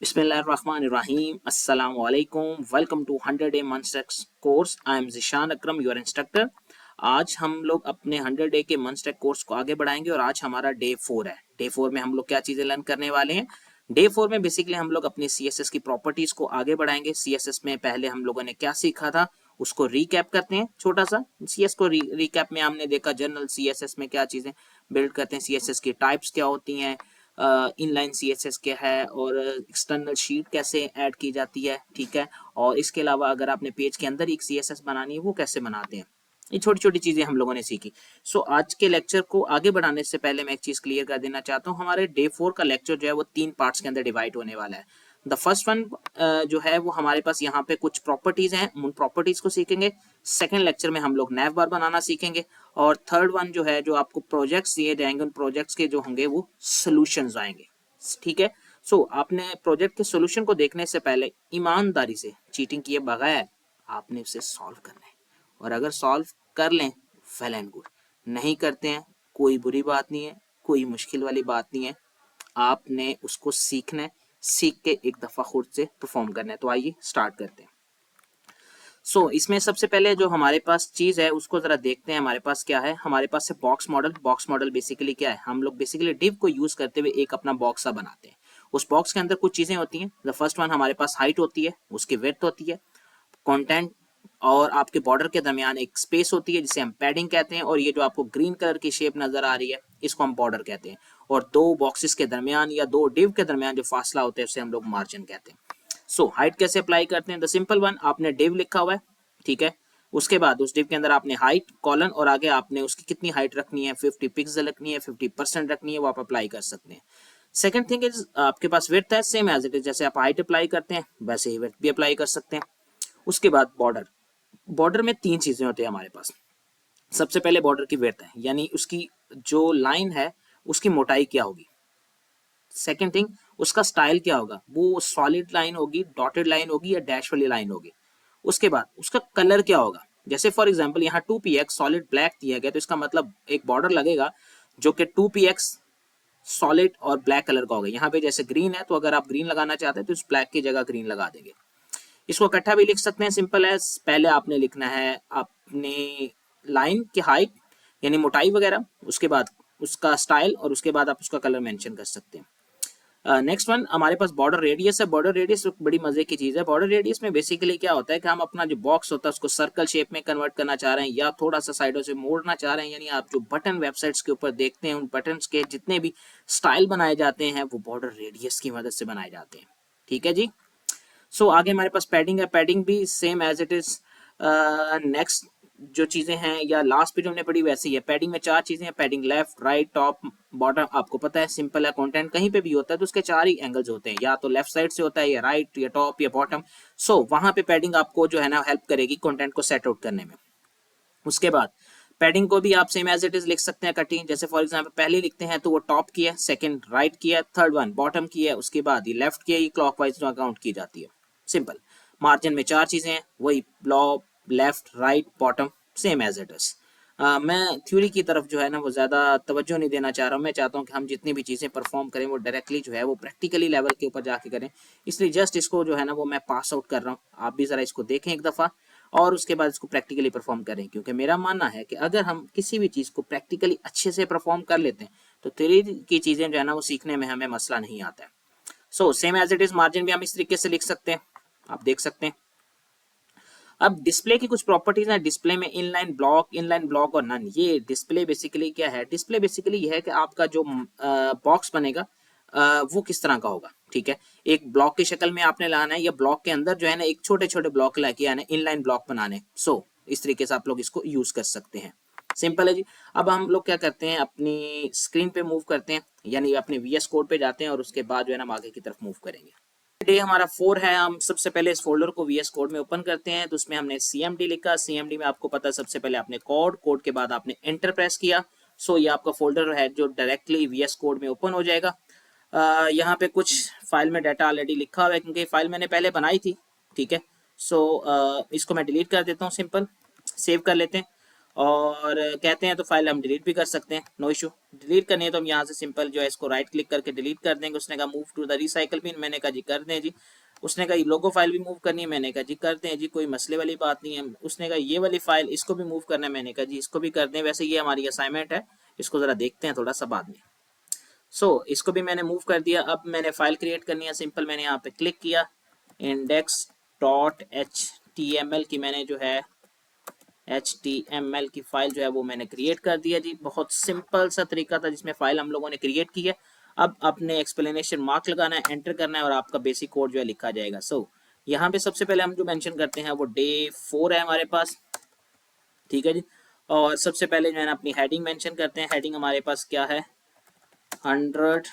Bismillahirrahmanirrahim. Assalamu alaikum. Welcome to 100 Day Munstack course. I am Zeeshan Akram, your instructor. आज हम लोग अपने 100 डे के मनस्टेक कोर्स को आगे बढ़ाएंगे और आज हमारा डे 4 है. डे 4 में हम लोग क्या चीजें लर्न करने वाले हैं. डे 4 में बेसिकली हम लोग अपनी CSS की प्रॉपर्टीज को आगे बढ़ाएंगे. CSS में पहले हम लोगों ने क्या सीखा था उसको रिकैप करते हैं. छोटा सा CS को रिकैप में हमने देखा जनरल CSS में क्या चीजें बिल्ड करते हैं, CSS की टाइप्स क्या होती हैं, इनलाइन CSS क्या है और एक्सटर्नल शीट कैसे ऐड की जाती है. ठीक है. और इसके अलावा अगर आपने पेज के अंदर एक CSS बनानी है वो कैसे बनाते हैं, ये छोटी छोटी चीजें हम लोगों ने सीखी. आज के लेक्चर को आगे बढ़ाने से पहले मैं एक चीज क्लियर कर देना चाहता हूँ. हमारे डे 4 का लेक्चर जो है वो 3 पार्ट्स के अंदर डिवाइड होने वाला है. द फर्स्ट वन जो है वो हमारे पास यहाँ पे कुछ प्रॉपर्टीज हैं, उन प्रॉपर्टीज को सीखेंगे. सेकंड लेक्चर में हम लोग नैव बार बनाना सीखेंगे. और थर्ड वन जो है, जो आपको प्रोजेक्ट्स दिए जाएंगे, उन प्रोजेक्ट्स के जो होंगे वो सॉल्यूशंस आएंगे. ठीक है. आपने प्रोजेक्ट के सॉल्यूशन को देखने से पहले ईमानदारी से चीटिंग किए बगैर आपने उसे सॉल्व करना है. और अगर सॉल्व कर लें वेल एंड गुड, नहीं करते हैं कोई बुरी बात नहीं है, कोई मुश्किल वाली बात नहीं है. आपने उसको सीखना है, सीख के एक दफा खुद से परफॉर्म करना है. तो आइए स्टार्ट करते हैं. इसमें सबसे पहले जो हमारे पास चीज है उसको जरा देखते हैं. हमारे पास क्या है, हमारे पास है box model. Box model basically क्या है, हम लोग बेसिकली डिव को यूज करते हुए एक अपना बॉक्स सा बनाते हैं. उस बॉक्स के अंदर कुछ चीजें होती हैं. द फर्स्ट वन हमारे पास हाइट होती है, उसकी विड्थ होती है, कंटेंट और आपके बॉर्डर के दरमियान एक स्पेस होती है जिसे हम पैडिंग कहते हैं. और ये जो आपको ग्रीन कलर की शेप नजर आ रही है इसको हम बॉर्डर कहते हैं. और दो बॉक्सेस के दरमियान या दो डिव के दरमियान जो फासला होता है उसे हम लोग मार्जिन कहते हैं. हाइट कैसे अप्लाई करते हैं. द सिंपल वन, आपने डिव लिखा हुआ है. ठीक है. उसके बाद उस डिव के अंदर आपने हाइट कॉलन और आगे आपने उसकी कितनी हाइट रखनी है, 50 पिक्सल रखनी है, 50% रखनी है, वो आप अप्लाई कर सकते हैं. सेकंड थिंग इज आपके पास विड्थ है, सेम एज इट इज. जैसे आप हाइट अप्लाई करते हैं वैसे ही विड्थ भी अप्लाई कर सकते हैं. उसके बाद बॉर्डर. बॉर्डर में 3 चीजें होती है हमारे पास. सबसे पहले बॉर्डर की विड्थ है, यानी उसकी जो लाइन है उसकी मोटाई क्या होगी. सेकंड थिंग, उसका स्टाइल क्या होगा, वो सॉलिड लाइन होगी, डॉटेड लाइन होगी या डैश वाली लाइन होगी. उसके बाद उसका कलर क्या होगा. जैसे फॉर एग्जांपल यहाँ 2px सॉलिड ब्लैक दिया गया तो इसका मतलब एक बॉर्डर लगेगा जो कि 2px सॉलिड और ब्लैक कलर का होगा. यहाँ पे जैसे ग्रीन है तो अगर आप ग्रीन लगाना चाहते हैं तो इस ब्लैक की जगह ग्रीन लगा देंगे. इसको इकट्ठा भी लिख सकते हैं, सिंपल है. पहले आपने लिखना है अपने लाइन की हाइट यानी मोटाई वगैरह, उसके बाद उसका स्टाइल और उसके बाद आप उसका कलर मेंशन कर सकते हैं. नेक्स्ट वन हमारे पास बॉर्डर रेडियस है. बॉर्डर रेडियस बड़ी मजे की चीज है. बॉर्डर रेडियस में बेसिकली क्या होता है कि हम अपना जो बॉक्स होता है उसको सर्कल शेप में कन्वर्ट करना चाह रहे हैं या थोड़ा सा साइडों से मोड़ना चाह रहे हैं. यानी आप जो बटन वेबसाइट्स के ऊपर देखते हैं उन बटन्स के जितने भी स्टाइल बनाए जाते हैं वो बॉर्डर रेडियस की मदद से बनाए जाते हैं. ठीक है जी. आगे हमारे पास पैडिंग है. पैडिंग भी same as it is. Next जो चीजें हैं या लास्ट पे जो हमने पढ़ी वैसे ही है. पैडिंग में 4 चीजें हैं. Padding left, right, top, bottom. आपको पता है सिंपल है, कंटेंट कहीं पे भी होता है तो उसके 4 ही एंगल्स होते हैं, या तो लेफ्ट साइड से होता है या राइट या टॉप या बॉटम. वहां पे पैडिंग आपको जो है ना हेल्प करेगी कंटेंट को सेट आउट करने में. उसके बाद पैडिंग को भी आप सेम एज इट इज लिख सकते हैं कटिंग. जैसे फॉर एग्जांपल पहले लिखते हैं तो वो टॉप की है, सेकंड राइट की है, थर्ड वन बॉटम की है, उसके बाद ये लेफ्ट की है, ये क्लॉकवाइज काउंट की जाती है. सिंपल. मार्जिन में 4 चीजें हैं, वही block, left, right, bottom, same as it is. मैं थ्योरी की तरफ जो है ना वो ज्यादा तवज्जो नहीं देना चाह रहा हूँ. मैं चाहता हूँ कि हम जितनी भी चीजें परफॉर्म करें वो डायरेक्टली जो है वो प्रैक्टिकली लेवल के ऊपर जाके करें. इसलिए जस्ट इसको जो है ना वो मैं पास आउट कर रहा हूँ. आप भी जरा इसको देखें एक दफा और उसके बाद इसको प्रैक्टिकली परफॉर्म करें, क्योंकि मेरा मानना है कि अगर हम किसी भी चीज को प्रैक्टिकली अच्छे से परफॉर्म कर लेते हैं तो थ्योरी की चीजें जो है ना वो सीखने में हमें मसला नहीं आता है. Same as it is. Margin भी हम इस तरीके से लिख सकते हैं, आप देख सकते हैं. अब डिस्प्ले की कुछ प्रॉपर्टीज हैं. डिस्प्ले में इनलाइन ब्लॉक और नन. ये डिस्प्ले बेसिकली क्या है, डिस्प्ले बेसिकली ये है कि आपका जो बॉक्स बनेगा वो किस तरह का होगा. ठीक है. एक ब्लॉक की शक्ल में आपने लाना है या ब्लॉक के अंदर जो है ना एक छोटे छोटे ब्लॉक लाके आने, इनलाइन ब्लॉक बनाने. इस तरीके से आप लोग इसको यूज कर सकते हैं. सिंपल है जी. अब हम लोग क्या करते हैं, अपनी स्क्रीन पे मूव करते हैं, यानी अपने VS कोड पे जाते हैं और उसके बाद जो है ना हम आगे की तरफ मूव करेंगे. डे हमारा 4 है. हम सबसे पहले इस फोल्डर को VS कोड में ओपन करते हैं. तो उसमें हमने CMD लिखा. CMD में आपको पता है सबसे पहले आपने कोड के बाद आपने एंटर प्रेस किया. ये आपका फोल्डर है जो डायरेक्टली VS कोड में ओपन हो जाएगा. यहाँ पे कुछ फाइल में डाटा ऑलरेडी लिखा हुआ है क्योंकि फाइल मैंने पहले बनाई थी. ठीक है. इसको मैं डिलीट कर देता हूँ. सिंपल सेव कर लेते हैं और कहते हैं तो फाइल हम डिलीट भी कर सकते हैं, नो इशू। डिलीट करनी है तो हम यहाँ से सिंपल जो है इसको राइट क्लिक करके डिलीट कर देंगे। उसने कहा move to the recycle bin, मैंने कहा जी कर दें जी। उसने कहा लोगो फाइल भी मूव करनी है, मैंने कहा जी करते हैं जी, कोई मसले वाली बात नहीं है। उसने कहा ये वाली फाइल इसको भी मूव करना है, मैंने कहा जी इसको भी कर दें। वैसे ये हमारी असाइनमेंट है, इसको जरा देखते हैं थोड़ा सा बाद में। इसको भी मैंने मूव कर दिया। अब मैंने फाइल क्रिएट करनी है, सिंपल मैंने यहाँ पे क्लिक किया, index.html की मैंने जो है HTML की फाइल जो है वो मैंने क्रिएट कर दिया जी। बहुत सिंपल सा तरीका था जिसमें फाइल हम लोगों ने क्रिएट की है। अब अपने एक्सप्लेनेशन मार्क लगाना है, एंटर करना है और आपका बेसिक कोड जो है लिखा जाएगा। यहाँ पे सबसे पहले हम जो मेंशन करते हैं वो डे 4 है हमारे पास, ठीक है जी। और सबसे पहले जो है ना अपनी हेडिंग मेंशन करते हैं। हेडिंग हमारे पास क्या है, 100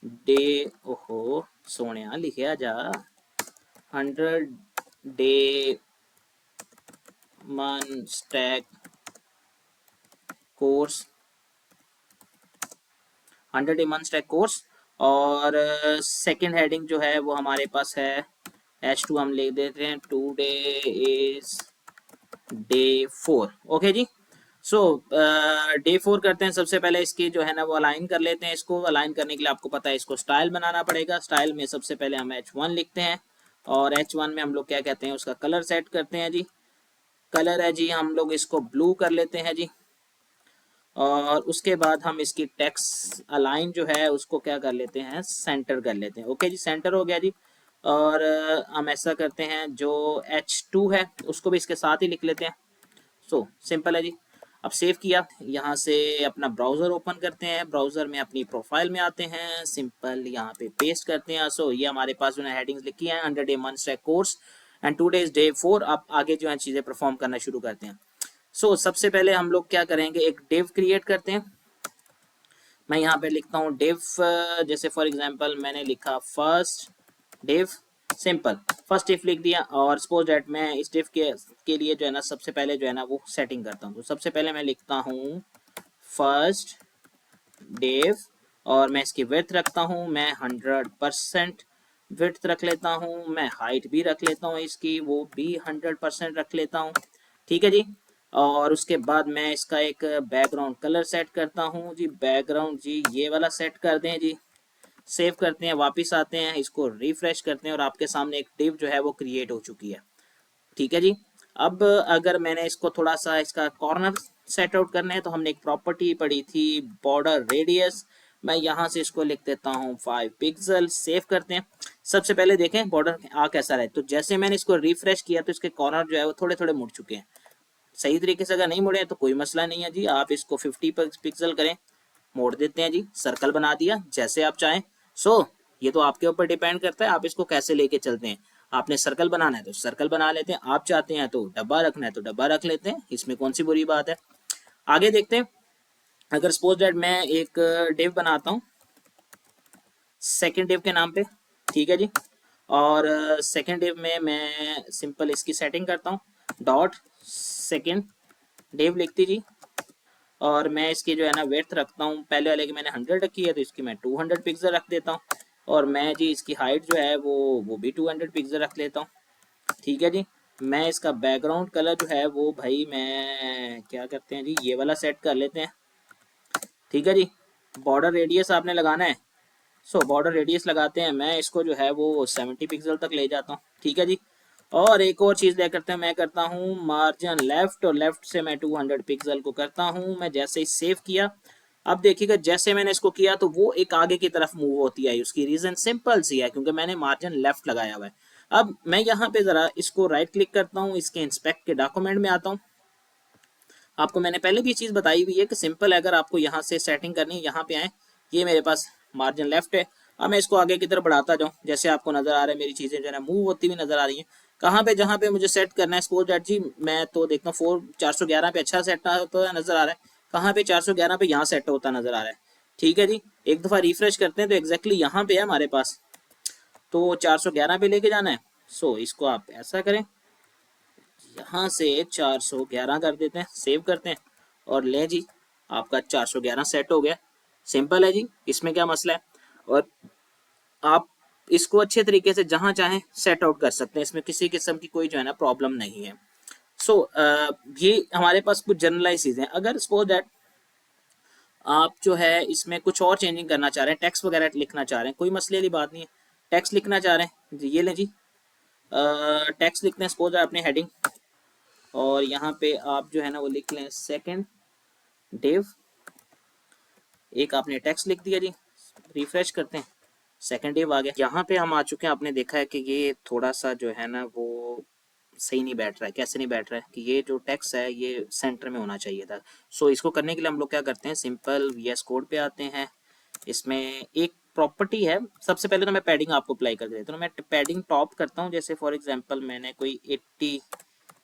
डे, ओहो सोने लिखिया जा, 100 डे मन stack course, 100 day month stack course. और सेकंड हेडिंग जो है वो हमारे पास है H2, हम लिख देते हैं टुडे इज डे 4, ओके जी। डे 4 करते हैं। सबसे पहले इसकी जो है ना वो अलाइन कर लेते हैं। इसको अलाइन करने के लिए आपको पता है इसको स्टाइल बनाना पड़ेगा। स्टाइल में सबसे पहले हम H1 लिखते हैं और H1 में हम लोग क्या कहते हैं उसका कलर सेट करते हैं जी। कलर है जी हम लोग इसको ब्लू कर लेते हैं जी। और उसके बाद हम इसकी टेक्स्ट अलाइन जो है उसको क्या कर लेते हैं, सेंटर कर लेते हैं। ओके जी, सेंटर हो गया जी। और हम ऐसा करते हैं जो H2 है उसको भी इसके साथ ही लिख लेते हैं। सिंपल है जी। अब सेव किया, यहाँ से अपना ब्राउजर ओपन करते हैं, ब्राउजर में अपनी प्रोफाइल में आते हैं, सिंपल यहाँ पे पेस्ट करते हैं। ये हमारे पास जो है हेडिंग्स लिखी हैं, 100 day month stack course and today is day 4। अब आगे जो है चीजें परफॉर्म करना शुरू करते हैं। सबसे पहले हम लोग क्या करेंगे, एक डिव क्रिएट करते हैं। मैं यहाँ पे लिखता हूँ डिव, जैसे फॉर एग्जांपल मैंने लिखा first div, simple first div लिख दिया। और सपोज दैट मैं इस डिव के लिए जो है ना सबसे पहले जो है ना वो सेटिंग करता हूँ। तो सबसे पहले मैं लिखता हूँ फर्स्ट डिव और मैं इसकी विड्थ रखता हूँ, मैं 100% विड्थ रख लेता हूँ। मैं हाइट भी रख लेता हूँ इसकी, वो भी 100% रख लेता हूँ, ठीक है जी। और उसके बाद मैं इसका एक बैकग्राउंड कलर सेट करता हूँ जी। बैकग्राउंड जी ये वाला सेट कर दें जी। सेव करते हैं, वापस आते हैं, इसको रिफ्रेश करते हैं और आपके सामने एक डिव जो है वो क्रिएट हो चुकी है, ठीक है जी। अब अगर मैंने इसको थोड़ा सा इसका कॉर्नर सेट आउट करना है तो हमने एक प्रॉपर्टी पढ़ी थी बॉर्डर रेडियस। मैं यहाँ से इसको लिख देता हूँ 5 पिक्सल। सेव करते हैं। सबसे पहले देखें बॉर्डर आ कैसा रहे। तो जैसे मैंने इसको रिफ्रेश किया तो इसके कॉर्नर जो है वो थोड़े थोड़े मुड़ चुके हैं। सही तरीके से अगर नहीं मुड़े तो कोई मसला नहीं है जी, आप इसको 50 पिक्सल करें, मोड़ देते हैं जी, सर्कल बना दिया जैसे आप चाहें। ये तो आपके ऊपर डिपेंड करता है आप इसको कैसे लेके चलते हैं। आपने सर्कल बनाना है तो सर्कल बना लेते हैं, आप चाहते हैं तो डब्बा रखना है तो डब्बा रख लेते हैं, इसमें कौन सी बुरी बात है। आगे देखते हैं। अगर सपोज दैट मैं एक डिव बनाता हूँ सेकेंड डिव के नाम पे, ठीक है जी। और सेकेंड डिव में मैं सिंपल इसकी सेटिंग करता हूँ, डॉट सेकेंड डिव लिखती जी। और मैं इसकी जो है ना वेथ रखता हूँ, पहले वाले की मैंने 100 रखी है तो इसकी मैं 200 पिक्सल रख देता हूँ। और मैं जी इसकी हाइट जो है वो भी 200 पिक्सल रख लेता हूँ, ठीक है जी। मैं इसका बैकग्राउंड कलर जो है वो भाई मैं क्या करते हैं जी ये वाला सेट कर लेते हैं, ठीक है जी। बॉर्डर रेडियस आपने लगाना है, बॉर्डर रेडियस लगाते हैं। मैं इसको जो है वो 70 पिक्सल तक ले जाता हूँ, ठीक है जी। और एक और चीज ले करते हैं, मैं करता हूँ मार्जिन लेफ्ट और लेफ्ट से मैं 200 पिक्सल को करता हूँ। मैं जैसे ही सेव किया, अब देखिएगा जैसे मैंने इसको किया तो वो एक आगे की तरफ मूव होती है। उसकी रीजन सिंपल सी है, क्योंकि मैंने मार्जिन लेफ्ट लगाया हुआ है। अब मैं यहाँ पे जरा इसको राइट क्लिक करता हूँ, इसके इंस्पेक्ट के डॉक्यूमेंट में आता हूँ। आपको मैंने पहले भी चीज बताई हुई है कि सिंपल है, अगर आपको यहाँ से सेटिंग करनी है यहाँ पे आए, ये मेरे पास मार्जिन लेफ्ट है। अब मैं इसको आगे की तरफ बढ़ाता जाऊँ, जैसे आपको नजर आ रहा है मेरी चीजें जो है मूव होती हुई नजर आ रही है। कहाँ पे जहाँ पे मुझे सेट करना है, सपोज दैट जी मैं तो देखता हूँ 411 पे अच्छा सेट होता नजर आ रहा है, कहाँ पे 411 पे यहाँ सेट होता नजर आ रहा है, ठीक है जी। एक दफा रिफ्रेश करते हैं तो एग्जैक्टली यहाँ पे है हमारे पास, तो 411 पे लेके जाना है। इसको आप ऐसा करें, यहाँ से 411 कर देते हैं, सेव करते हैं और ले जी आपका 411 सेट हो गया। सिंपल है जी, इसमें क्या मसला है। और आप इसको अच्छे तरीके से जहां चाहें सेट आउट कर सकते हैं, इसमें किसी किस्म की कोई जो है ना प्रॉब्लम नहीं है। सो ये हमारे पास कुछ जनरलाइज चीजें हैं। अगर सपोज दैट आप जो है इसमें कुछ और चेंजिंग करना चाह रहे हैं, टेक्स्ट वगैरह लिखना चाह रहे हैं, कोई मसले वाली बात नहीं है। टेक्स्ट लिखना चाह रहे हैं जी, ये लें जी, टेक्स्ट लिखते हैं सपोज अपने हेडिंग, और यहाँ पे आप जो है ना वो लिख लें सेकंड डेव। एक आपने टेक्स्ट लिख दिया जी, रिफ्रेश करते हैं, सेकंड डेव आ गया। यहाँ पे हम आ चुके हैं, आपने देखा है कि ये थोड़ा सा जो है ना वो सही नहीं बैठ रहा है। कैसे नहीं बैठ रहा है कि ये जो टेक्स्ट है ये सेंटर में होना चाहिए था। सो इसको करने के लिए हम लोग क्या करते हैं, सिंपल VS कोड पे आते हैं। इसमें एक प्रॉपर्टी है, सबसे पहले तो मैं पैडिंग आपको अप्लाई कर देता हूँ। मैं पैडिंग टॉप करता हूँ, जैसे फॉर एग्जांपल मैंने कोई 80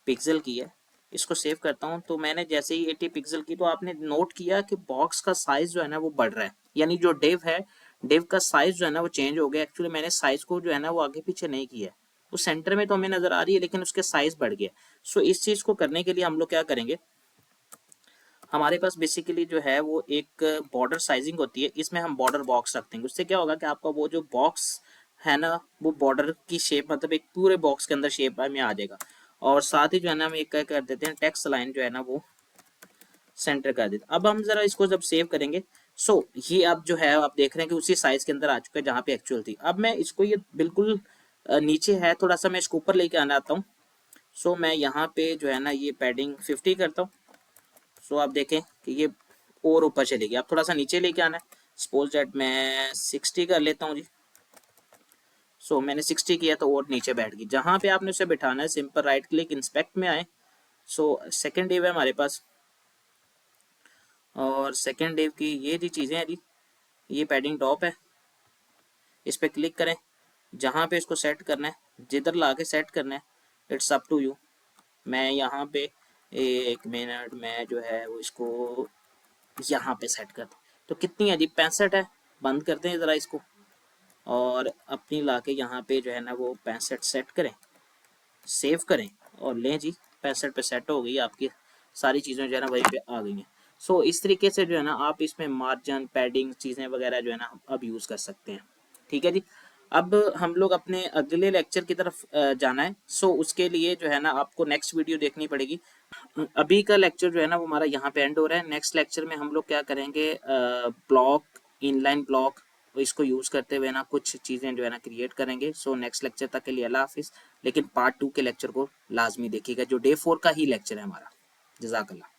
पिक्सल की है, इसको सेव करता हूँ। तो मैंने जैसे ही 80 पिक्सल की, तो आपने नोट किया कि बॉक्स का साइज जो है ना वो बढ़ रहा है, यानी जो डिव है, डिव का साइज जो है ना वो चेंज हो गया। एक्चुअली मैंने साइज को जो है ना वो आगे पीछे नहीं किया है, वो सेंटर में तो हमें नजर आ रही है लेकिन उसके साइज बढ़ गया। सो इस चीज को करने के लिए हम लोग क्या करेंगे, हमारे पास बेसिकली जो है वो एक बॉर्डर साइजिंग होती है, इसमें हम बॉर्डर बॉक्स रख देंगे। उससे क्या होगा कि आपका वो जो बॉक्स है ना वो बॉर्डर की शेप, मतलब एक पूरे बॉक्स के अंदर शेप में आ जाएगा। और साथ ही जो है ना हम एक क्या कर देते हैं, टेक्स्ट लाइन जो है ना वो सेंटर कर देते हैं। अब हम जरा इसको जब सेव करेंगे, सो ये अब जो है आप देख रहे हैं कि उसी साइज के अंदर आ चुका है जहाँ पे एक्चुअल थी। अब मैं इसको, ये बिल्कुल नीचे है, थोड़ा सा मैं इसको ऊपर लेके आना आता हूँ। सो मैं यहाँ पे जो है ना ये पैडिंग 50 करता हूँ। सो आप देखें कि ये और ऊपर चलेगी। आप थोड़ा सा नीचे लेके आना है, सपोज दैट मैं 60 कर लेता हूँ जी। सो मैंने 60 किया तो और नीचे बैठ गई। जहाँ पे आपने उसे बिठाना है, सिंपल राइट क्लिक इंस्पेक्ट में आए। सो सेकेंड डिव है हमारे पास, और सेकेंड डिव की ये जी चीज़ें हैं जी, ये पैडिंग टॉप है, इस पर क्लिक करें। जहाँ पे इसको सेट करना है, जिधर ला के सेट करना है, इट्स अप टू यू। मैं यहाँ पे 1 मिनट में जो है वो इसको यहाँ पे सेट करता हूँ। तो कितनी है जी, 65 है। बंद करते हैं ज़रा इसको, और अपनी ला के यहाँ पे जो है ना वो 65 सेट करें, सेव करें, और लें जी 65 पे सेट हो गई आपकी सारी चीज़ें जो है ना वहीं पे आ गई हैं। सो इस तरीके से जो है ना आप इसमें मार्जिन, पैडिंग चीज़ें वगैरह जो है ना अब यूज़ कर सकते हैं। ठीक है जी। अब हम लोग अपने अगले लेक्चर की तरफ जाना है। सो उसके लिए जो है ना आपको नेक्स्ट वीडियो देखनी पड़ेगी। अभी का लेक्चर जो है ना वो हमारा यहाँ पे एंड हो रहा है। नेक्स्ट लेक्चर में हम लोग क्या करेंगे, ब्लॉक, इनलाइन ब्लॉक, इसको यूज करते हुए ना कुछ चीजें जो है ना क्रिएट करेंगे। सो नेक्स्ट लेक्चर तक के लिए अल्लाह हाफिज। लेकिन पार्ट 2 के लेक्चर को लाजमी देखिएगा, जो डे 4 का ही लेक्चर है हमारा। जजाकल्लाह।